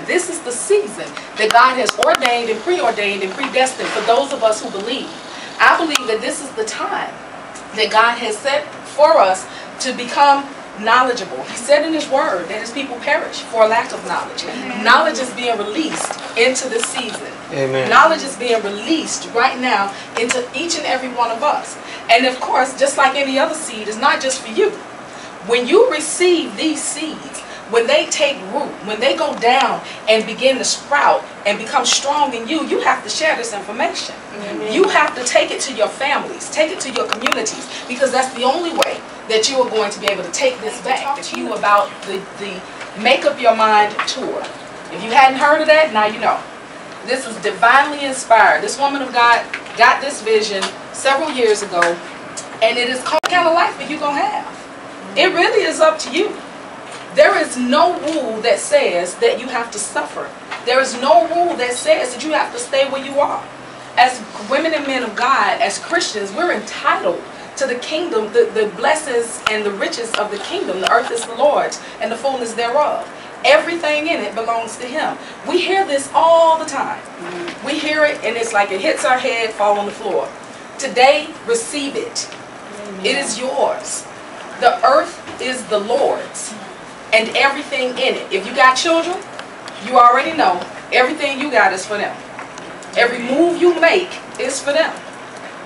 time. This is the season that God has ordained and preordained and predestined for those of us who believe. I believe that this is the time that God has set for us to become knowledgeable. He said in His Word that His people perish for a lack of knowledge. Amen. Knowledge is being released into this season. Amen. Knowledge is being released right now into each and every one of us. And of course, just like any other seed, it's not just for you. When you receive these seeds, when they take root, when they go down and begin to sprout and become strong in you, you have to share this information. Amen. You have to take it to your families, take it to your communities, because that's the only way that you are going to be able to take this back. Talk to you about the Make Up Your Mind tour. If you hadn't heard of that, now you know. This is divinely inspired. This woman of God got this vision several years ago, and it is called the kind of life that you're going to have. It really is up to you. There is no rule that says that you have to suffer. There is no rule that says that you have to stay where you are. As women and men of God, as Christians, we're entitled to the kingdom, the blessings and the riches of the kingdom. The earth is the Lord's and the fullness thereof. Everything in it belongs to Him. We hear this all the time. We hear it and it's like it hits our head, fall on the floor. Today, receive it. It is yours. The earth is the Lord's and everything in it. If you got children, you already know everything you got is for them. Every move you make is for them.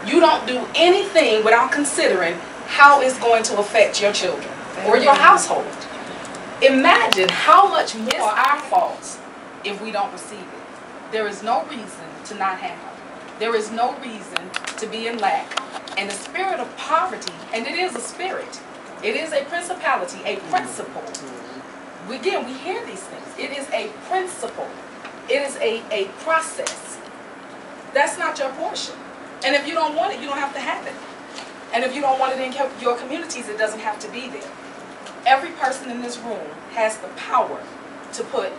You don't do anything without considering how it's going to affect your children or your household. Imagine how much more our faults if we don't receive it. There is no reason to not have. There is no reason to be in lack. And the spirit of poverty, and it is a spirit, it is a principality, a principle. Again, we hear these things. It is a principle. It is a process. That's not your portion. And if you don't want it, you don't have to have it. And if you don't want it in your communities, it doesn't have to be there. Every person in this room has the power to put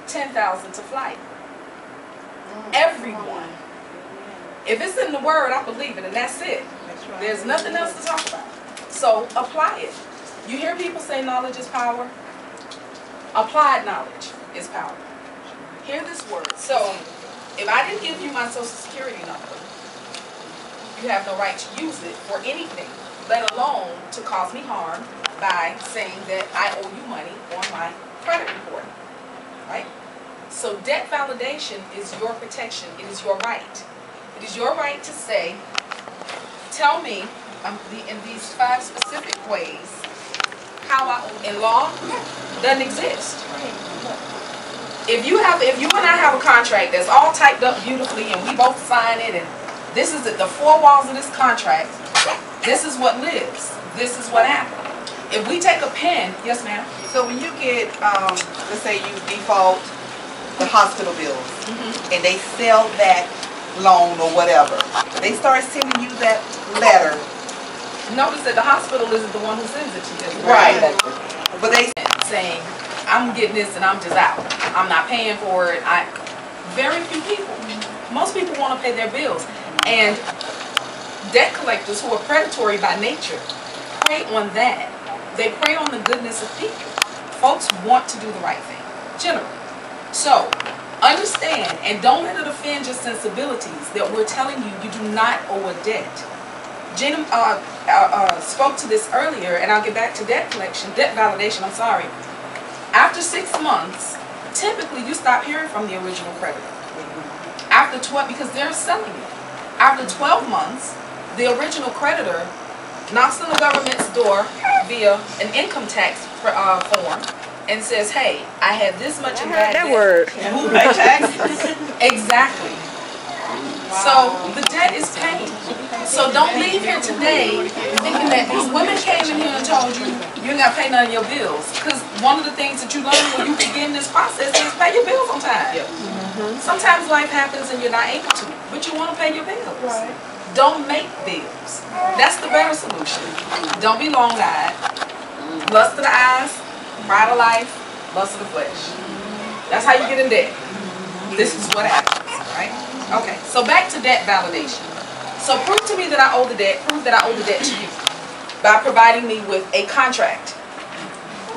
10,000 to flight. Everyone. If it's in the Word, I believe it, and that's it. There's nothing else to talk about. So apply it. You hear people say knowledge is power. Applied knowledge is power. Hear this word. So if I didn't give you my Social Security number, you have no right to use it for anything, let alone to cause me harm by saying that I owe you money on my credit report. Right? So debt validation is your protection. It is your right. It is your right to say, tell me in these 5 specific ways how I owe. In law, doesn't exist. If you and I have a contract that's all typed up beautifully and we both sign it, and this is the 4 walls of this contract, this is what lives. This is what happened. If we take a pen, yes ma'am? So when you get, let's say you default the hospital bills, and they sell that loan or whatever, they start sending you that letter. Notice that the hospital isn't the one who sends it to you. Right. But they saying, I'm getting this and I'm just out. I'm not paying for it. Very few people. Most people want to pay their bills. And debt collectors who are predatory by nature prey on that. They prey on the goodness of people. Folks want to do the right thing, generally. So, understand and don't let it offend your sensibilities that we're telling you you do not owe a debt. Jen spoke to this earlier, and I'll get back to debt validation, I'm sorry. After 6 months, typically you stop hearing from the original creditor. After 12, because they're selling it. After 12 months, the original creditor knocks on the government's door via an income tax form and says, hey, I had this much in bad debt. That word. Who pays taxes? Exactly. So the debt is paid. So don't leave here today thinking that these women came in here and told you you ain't got to pay none of your bills. Because one of the things that you learn when you begin this process is pay your bills on time. Sometimes life happens and you're not able to, but you want to pay your bills. Right. Don't make bills. That's the better solution. Don't be long-eyed. Lust of the eyes, pride of life, lust of the flesh. That's how you get in debt. This is what happens, right? Okay, so back to debt validation. So prove to me that I owe the debt. Prove that I owe the debt to you by providing me with a contract.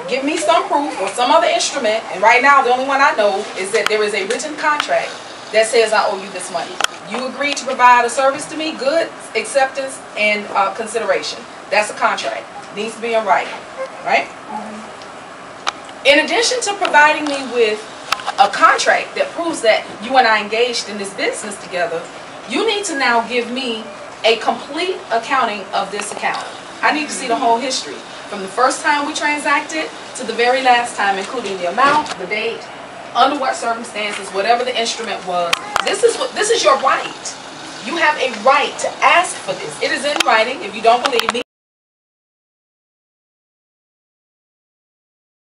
give me some proof or some other instrument, and right now the only one I know is that there is a written contract that says I owe you this money. You agreed to provide a service to me, good, acceptance, and consideration. That's a contract. Needs to be in writing, right? In addition to providing me with a contract that proves that you and I engaged in this business together, you need to now give me a complete accounting of this account. I need to see the whole history, from the first time we transacted to the very last time, including the amount, the date, under what circumstances, whatever the instrument was. This is your right. You have a right to ask for this. It is in writing. If you don't believe me,